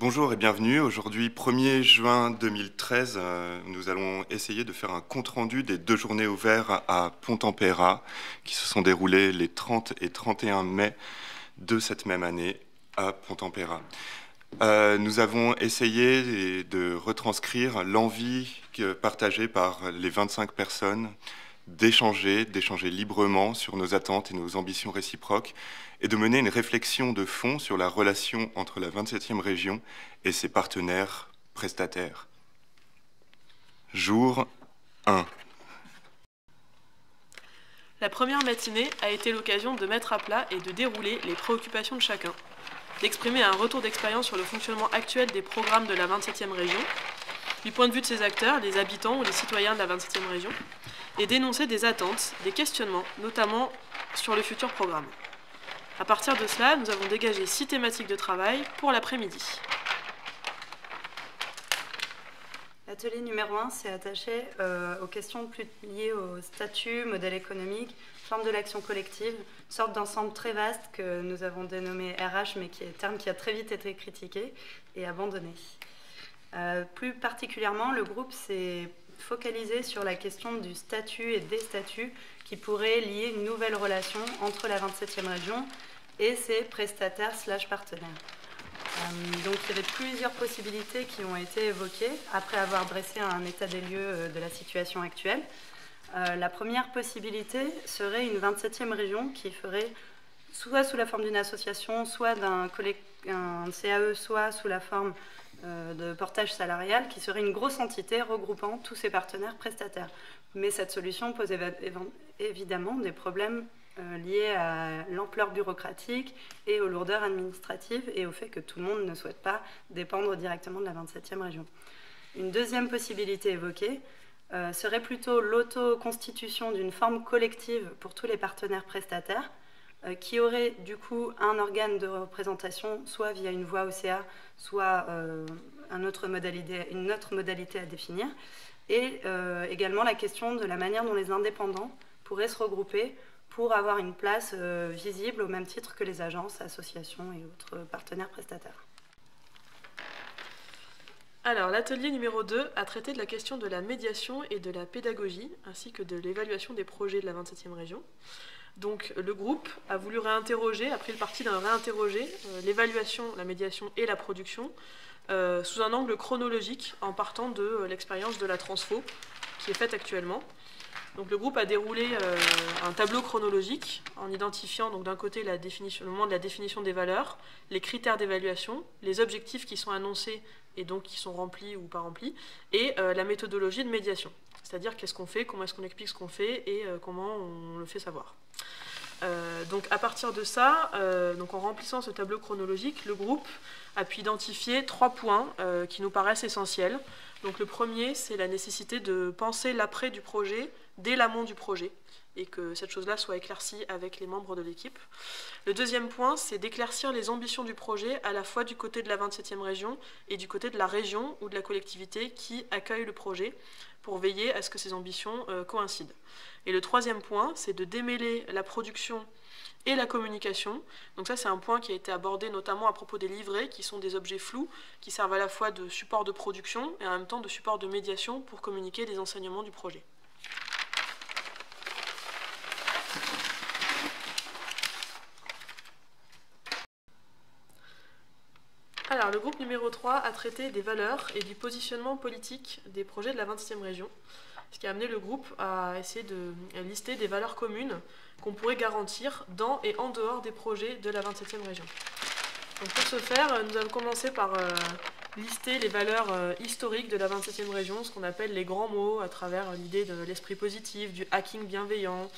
Bonjour et bienvenue. Aujourd'hui, 1er juin 2013, nous allons essayer de faire un compte-rendu des 2 journées ouvertes à Pontempéra qui se sont déroulées les 30 et 31 mai de cette même année à Pontempéra. Nous avons essayé de retranscrire l'envie partagée par les 25 personnes d'échanger librement sur nos attentes et nos ambitions réciproques et de mener une réflexion de fond sur la relation entre la 27e région et ses partenaires prestataires. Jour 1. La première matinée a été l'occasion de mettre à plat et de dérouler les préoccupations de chacun, d'exprimer un retour d'expérience sur le fonctionnement actuel des programmes de la 27e région, du point de vue de ses acteurs, les habitants ou les citoyens de la 27e région, et d'énoncer des attentes, des questionnements, notamment sur le futur programme. À partir de cela, nous avons dégagé 6 thématiques de travail pour l'après-midi. L'atelier numéro 1 s'est attaché aux questions plus liées au statut, modèle économique, forme de l'action collective, sorte d'ensemble très vaste que nous avons dénommé RH, mais qui est un terme qui a très vite été critiqué et abandonné. Plus particulièrement, le groupe s'est focalisé sur la question du statut et des statuts qui pourraient lier une nouvelle relation entre la 27e région et ses prestataires/partenaires. Donc il y avait plusieurs possibilités qui ont été évoquées après avoir dressé un état des lieux de la situation actuelle. La première possibilité serait une 27e région qui ferait soit sous la forme d'une association, soit d'un CAE, soit sous la forme de portage salarial, qui serait une grosse entité regroupant tous ses partenaires prestataires. Mais cette solution pose évidemment des problèmes liés à l'ampleur bureaucratique et aux lourdeurs administratives et au fait que tout le monde ne souhaite pas dépendre directement de la 27e région. Une deuxième possibilité évoquée serait plutôt l'auto-constitution d'une forme collective pour tous les partenaires prestataires qui aurait du coup un organe de représentation, soit via une voix OCA, soit une autre modalité à définir, et également la question de la manière dont les indépendants pourraient se regrouper pour avoir une place visible au même titre que les agences, associations et autres partenaires prestataires. Alors, l'atelier numéro 2 a traité de la question de la médiation et de la pédagogie, ainsi que de l'évaluation des projets de la 27e région. Donc le groupe a voulu réinterroger, a pris le parti d'en réinterroger l'évaluation, la médiation et la production sous un angle chronologique en partant de l'expérience de la transfo qui est faite actuellement. Donc le groupe a déroulé un tableau chronologique en identifiant donc d'un côté le moment de la définition des valeurs, les critères d'évaluation, les objectifs qui sont annoncés et donc qui sont remplis ou pas remplis, et la méthodologie de médiation. C'est-à-dire qu'est-ce qu'on fait, comment est-ce qu'on explique ce qu'on fait et comment on le fait savoir. Donc à partir de ça, donc en remplissant ce tableau chronologique, le groupe a pu identifier 3 points qui nous paraissent essentiels. Donc le premier, c'est la nécessité de penser l'après du projet dès l'amont du projet et que cette chose-là soit éclaircie avec les membres de l'équipe. Le deuxième point, c'est d'éclaircir les ambitions du projet à la fois du côté de la 27e région et du côté de la région ou de la collectivité qui accueille le projet pour veiller à ce que ces ambitions coïncident. Et le troisième point, c'est de démêler la production et la communication. Donc ça, c'est un point qui a été abordé notamment à propos des livrets, qui sont des objets flous, qui servent à la fois de support de production et en même temps de support de médiation pour communiquer des enseignements du projet. Alors, le groupe numéro 3 a traité des valeurs et du positionnement politique des projets de la 27e région, ce qui a amené le groupe à essayer de lister des valeurs communes qu'on pourrait garantir dans et en dehors des projets de la 27e région. Donc pour ce faire, nous avons commencé par lister les valeurs historiques de la 27e région, ce qu'on appelle les grands mots, à travers l'idée de l'esprit positif, du hacking bienveillant,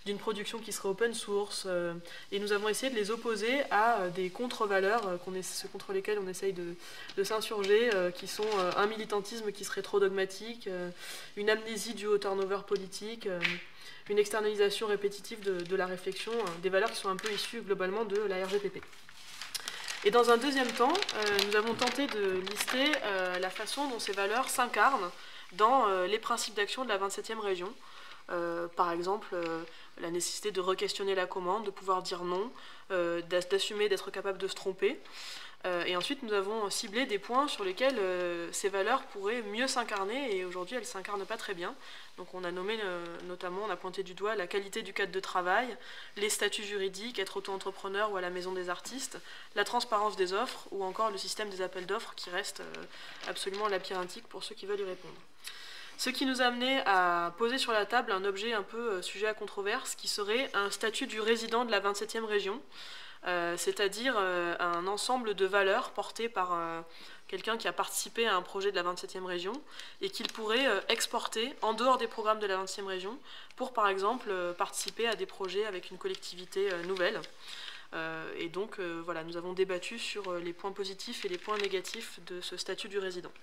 d'une production qui serait open source, et nous avons essayé de les opposer à des contre-valeurs contre lesquelles on essaye de s'insurger, qui sont un militantisme qui serait trop dogmatique, une amnésie due au turnover politique, une externalisation répétitive de la réflexion, des valeurs qui sont un peu issues globalement de la RGPP. Et dans un deuxième temps, nous avons tenté de lister la façon dont ces valeurs s'incarnent dans les principes d'action de la 27e région. Par exemple, la nécessité de re-questionner la commande, de pouvoir dire non, d'assumer d'être capable de se tromper, Et ensuite, nous avons ciblé des points sur lesquels ces valeurs pourraient mieux s'incarner, et aujourd'hui, elles ne s'incarnent pas très bien. Donc on a nommé notamment, on a pointé du doigt la qualité du cadre de travail, les statuts juridiques, être auto-entrepreneur ou à la maison des artistes, la transparence des offres, ou encore le système des appels d'offres qui reste absolument labyrinthique pour ceux qui veulent y répondre. Ce qui nous a amené à poser sur la table un objet un peu sujet à controverse, qui serait un statut du résident de la 27e région, c'est-à-dire un ensemble de valeurs portées par quelqu'un qui a participé à un projet de la 27e région et qu'il pourrait exporter en dehors des programmes de la 27e région pour, par exemple, participer à des projets avec une collectivité nouvelle. Et donc, voilà, nous avons débattu sur les points positifs et les points négatifs de ce statut du résident.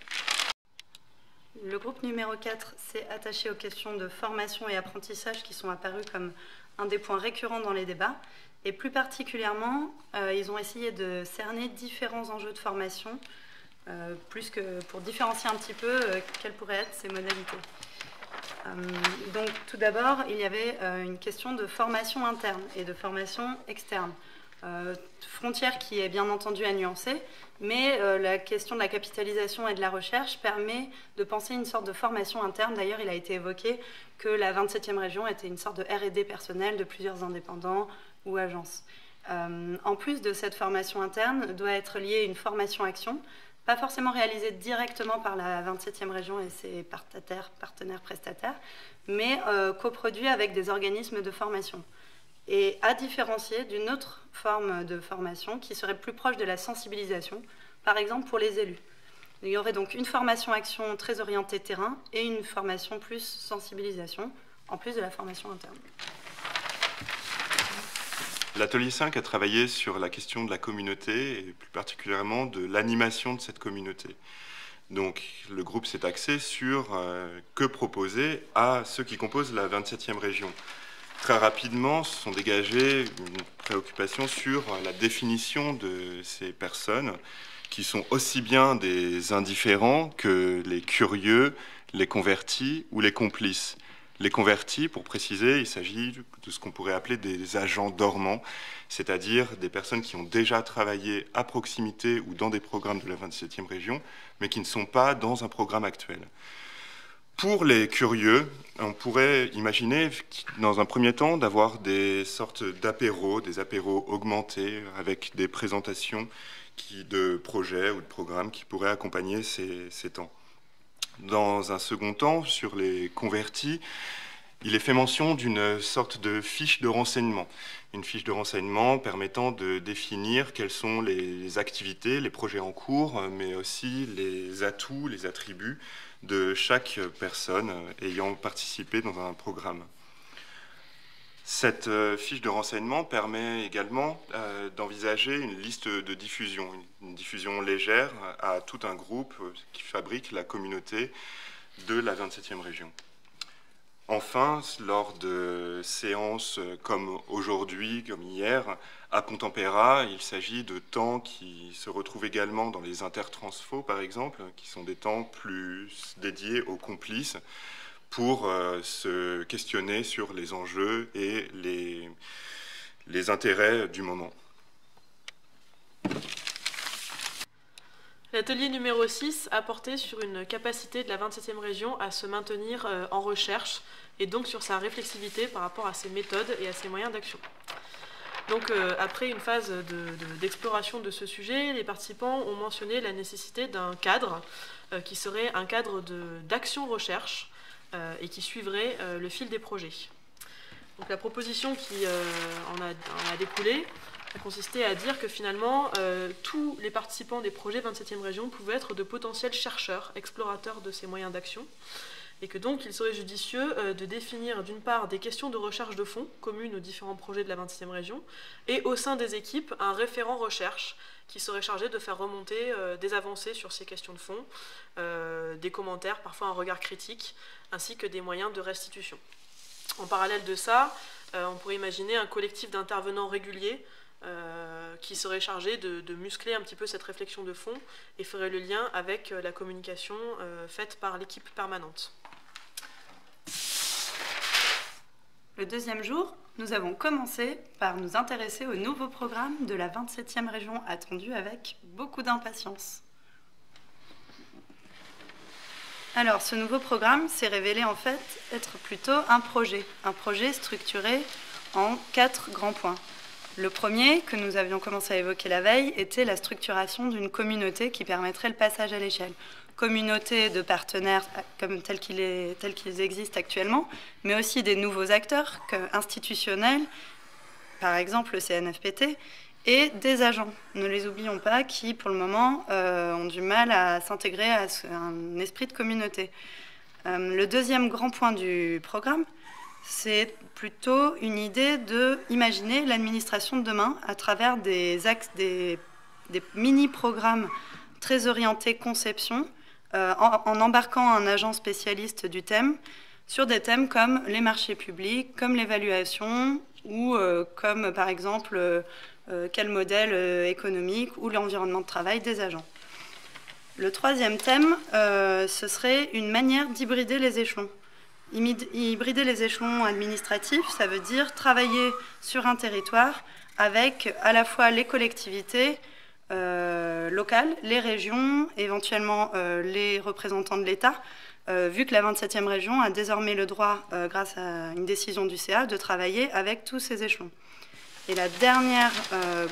Le groupe numéro 4 s'est attaché aux questions de formation et apprentissage qui sont apparues comme un des points récurrents dans les débats. Et plus particulièrement, ils ont essayé de cerner différents enjeux de formation, plus que pour différencier un petit peu quelles pourraient être ces modalités. Donc tout d'abord, il y avait une question de formation interne et de formation externe. Frontière qui est bien entendu à nuancer, mais la question de la capitalisation et de la recherche permet de penser une sorte de formation interne. D'ailleurs, il a été évoqué que la 27e région était une sorte de R&D personnel de plusieurs indépendants ou agences. En plus de cette formation interne, doit être liée une formation-action, pas forcément réalisée directement par la 27e région et ses partenaires prestataires, mais coproduit avec des organismes de formation. Et à différencier d'une autre forme de formation qui serait plus proche de la sensibilisation, par exemple pour les élus. Il y aurait donc une formation-action très orientée terrain et une formation plus sensibilisation, en plus de la formation interne. L'atelier 5 a travaillé sur la question de la communauté et plus particulièrement de l'animation de cette communauté. Donc le groupe s'est axé sur que proposer à ceux qui composent la 27e région. Très rapidement se sont dégagées une préoccupation sur la définition de ces personnes qui sont aussi bien des indifférents que les curieux, les convertis ou les complices. Les convertis, pour préciser, il s'agit de ce qu'on pourrait appeler des agents dormants, c'est-à-dire des personnes qui ont déjà travaillé à proximité ou dans des programmes de la 27e région, mais qui ne sont pas dans un programme actuel. Pour les curieux, on pourrait imaginer, dans un premier temps, d'avoir des sortes d'apéros, des apéros augmentés, avec des présentations de projets ou de programmes qui pourraient accompagner ces temps. Dans un second temps, sur les convertis, il est fait mention d'une sorte de fiche de renseignement. Une fiche de renseignement permettant de définir quelles sont les activités, les projets en cours, mais aussi les atouts, les attributs de chaque personne ayant participé dans un programme. Cette fiche de renseignement permet également d'envisager une liste de diffusion, une diffusion légère à tout un groupe qui fabrique la communauté de la 27e région. Enfin, lors de séances comme aujourd'hui, comme hier, à Pont-en-Péra, il s'agit de temps qui se retrouvent également dans les intertransfos, par exemple, qui sont des temps plus dédiés aux complices, pour se questionner sur les enjeux et les intérêts du moment. L'atelier numéro 6 a porté sur une capacité de la 27e région à se maintenir en recherche et donc sur sa réflexivité par rapport à ses méthodes et à ses moyens d'action. Donc après une phase d'exploration de ce sujet, les participants ont mentionné la nécessité d'un cadre qui serait un cadre d'action-recherche et qui suivrait le fil des projets. Donc la proposition qui en a découlé a consisté à dire que finalement tous les participants des projets 27e région pouvaient être de potentiels chercheurs, explorateurs de ces moyens d'action, et que donc il serait judicieux de définir d'une part des questions de recherche de fonds communes aux différents projets de la 27e région, et au sein des équipes un référent recherche qui serait chargé de faire remonter des avancées sur ces questions de fond, des commentaires, parfois un regard critique, ainsi que des moyens de restitution. En parallèle de ça, on pourrait imaginer un collectif d'intervenants réguliers qui serait chargé de muscler un petit peu cette réflexion de fond et ferait le lien avec la communication faite par l'équipe permanente. Le deuxième jour, nous avons commencé par nous intéresser au nouveau programme de la 27e région, attendu avec beaucoup d'impatience. Alors, ce nouveau programme s'est révélé en fait être plutôt un projet structuré en 4 grands points. Le premier, que nous avions commencé à évoquer la veille, était la structuration d'une communauté qui permettrait le passage à l'échelle. Communauté de partenaires comme tels qu'ils existent actuellement, mais aussi des nouveaux acteurs institutionnels, par exemple le CNFPT, et des agents, ne les oublions pas, qui pour le moment ont du mal à s'intégrer à un esprit de communauté. Le deuxième grand point du programme, c'est plutôt une idée d'imaginer l'administration de demain à travers des mini-programmes très orientés conception, en embarquant un agent spécialiste du thème sur des thèmes comme les marchés publics, comme l'évaluation, ou comme par exemple quel modèle économique ou l'environnement de travail des agents. Le troisième thème, ce serait une manière d'hybrider les échelons. Hybrider les échelons administratifs, ça veut dire travailler sur un territoire avec à la fois les collectivités locales, les régions, éventuellement les représentants de l'État, vu que la 27e région a désormais le droit, grâce à une décision du CA, de travailler avec tous ces échelons. Et la dernière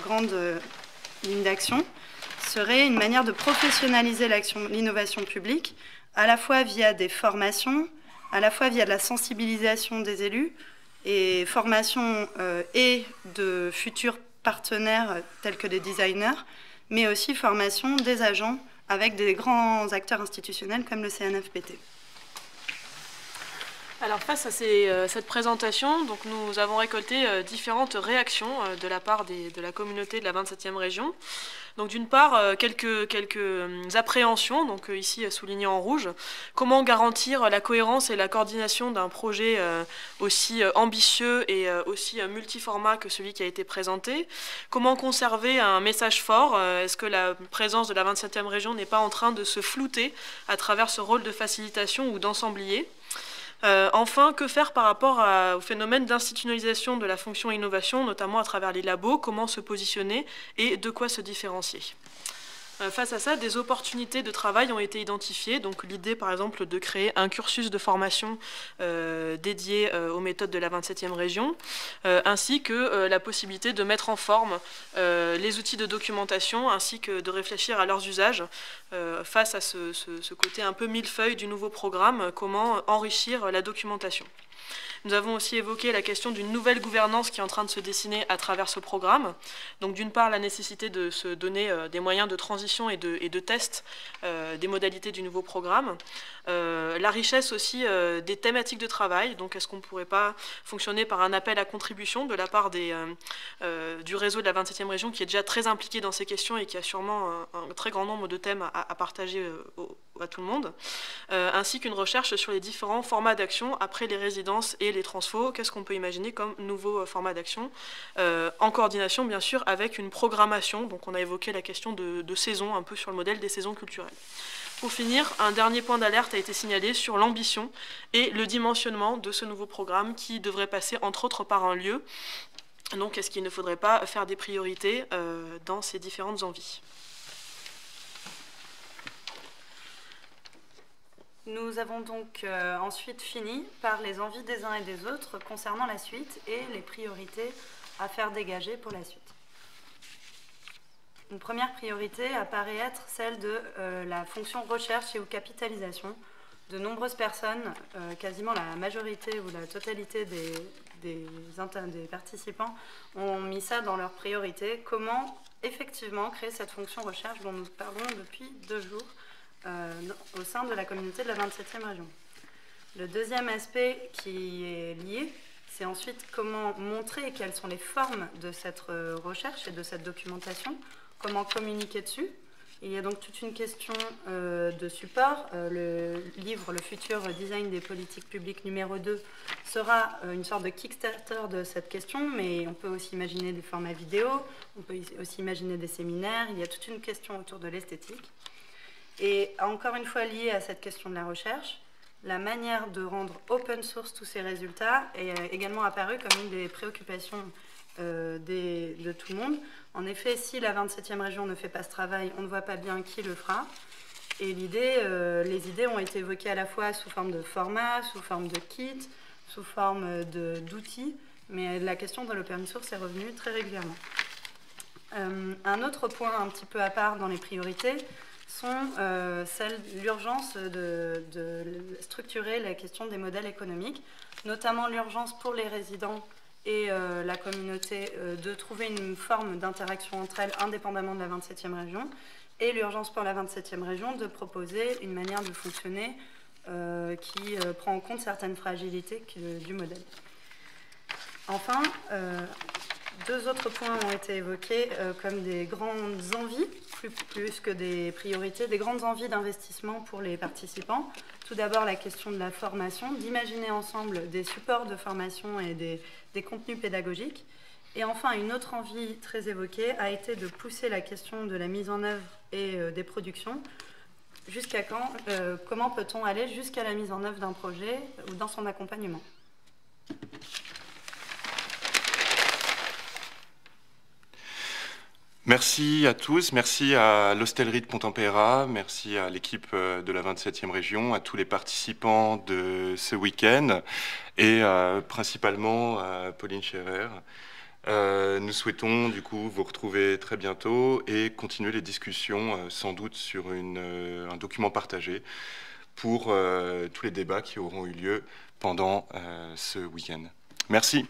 grande ligne d'action serait une manière de professionnaliser l'innovation publique, à la fois via des formations, à la fois via de la sensibilisation des élus, et formation et de futurs partenaires tels que des designers, mais aussi formation des agents avec des grands acteurs institutionnels comme le CNFPT. Alors face à cette présentation, donc nous avons récolté différentes réactions de la part de la communauté de la 27e région. Donc d'une part, quelques appréhensions, donc ici soulignées en rouge. Comment garantir la cohérence et la coordination d'un projet aussi ambitieux et aussi multiformat que celui qui a été présenté? Comment conserver un message fort? Est-ce que la présence de la 27e région n'est pas en train de se flouter à travers ce rôle de facilitation ou d'ensemblier? Enfin, que faire par rapport au phénomène d'institutionnalisation de la fonction innovation, notamment à travers les labos, comment se positionner et de quoi se différencier? Face à ça, des opportunités de travail ont été identifiées. Donc l'idée, par exemple, de créer un cursus de formation dédié aux méthodes de la 27e région, ainsi que la possibilité de mettre en forme les outils de documentation, ainsi que de réfléchir à leurs usages face à ce côté un peu millefeuille du nouveau programme, comment enrichir la documentation. Nous avons aussi évoqué la question d'une nouvelle gouvernance qui est en train de se dessiner à travers ce programme. Donc d'une part, la nécessité de se donner des moyens de transition et de test des modalités du nouveau programme. La richesse aussi des thématiques de travail. Donc est-ce qu'on ne pourrait pas fonctionner par un appel à contribution de la part du réseau de la 27e région qui est déjà très impliqué dans ces questions et qui a sûrement un très grand nombre de thèmes à partager à tout le monde, ainsi qu'une recherche sur les différents formats d'action après les résidences et les transfos. Qu'est-ce qu'on peut imaginer comme nouveau format d'action en coordination bien sûr avec une programmation. Donc on a évoqué la question de saison, un peu sur le modèle des saisons culturelles. Pour finir, un dernier point d'alerte a été signalé sur l'ambition et le dimensionnement de ce nouveau programme qui devrait passer entre autres par un lieu. Donc est-ce qu'il ne faudrait pas faire des priorités dans ces différentes envies? Nous avons donc ensuite fini par les envies des uns et des autres concernant la suite et les priorités à faire dégager pour la suite. Une première priorité apparaît être celle de la fonction recherche et ou capitalisation. De nombreuses personnes, quasiment la majorité ou la totalité des participants, ont mis ça dans leur priorité. Comment effectivement créer cette fonction recherche dont nous parlons depuis 2 jours au sein de la communauté de la 27e région. Le deuxième aspect qui est lié, c'est ensuite comment montrer quelles sont les formes de cette recherche et de cette documentation, comment communiquer dessus. Il y a donc toute une question de support. Le livre « Le futur design des politiques publiques numéro 2 » sera une sorte de Kickstarter de cette question, mais on peut aussi imaginer des formats vidéo, on peut aussi imaginer des séminaires. Il y a toute une question autour de l'esthétique. Et encore une fois liée à cette question de la recherche, la manière de rendre open source tous ces résultats est également apparue comme une des préoccupations de tout le monde. En effet, si la 27e région ne fait pas ce travail, on ne voit pas bien qui le fera. Et les idées ont été évoquées à la fois sous forme de format, sous forme de kit, sous forme d'outils, mais la question de l'open source est revenue très régulièrement. Un autre point un petit peu à part dans les priorités sont l'urgence de structurer la question des modèles économiques, notamment l'urgence pour les résidents et la communauté de trouver une forme d'interaction entre elles indépendamment de la 27e région, et l'urgence pour la 27e région de proposer une manière de fonctionner qui prend en compte certaines fragilités du modèle. Enfin, deux autres points ont été évoqués comme des grandes envies, plus que des priorités, des grandes envies d'investissement pour les participants. Tout d'abord, la question de la formation, d'imaginer ensemble des supports de formation et des contenus pédagogiques. Et enfin, une autre envie très évoquée a été de pousser la question de la mise en œuvre et des productions. Jusqu'à quand, comment peut-on aller jusqu'à la mise en œuvre d'un projet ou dans son accompagnement ? Merci à tous, merci à l'Hostellerie de Pont-en-Péra, merci à l'équipe de la 27e région, à tous les participants de ce week-end et principalement à Pauline Scherer. Nous souhaitons du coup vous retrouver très bientôt et continuer les discussions sans doute sur un document partagé pour tous les débats qui auront eu lieu pendant ce week-end. Merci.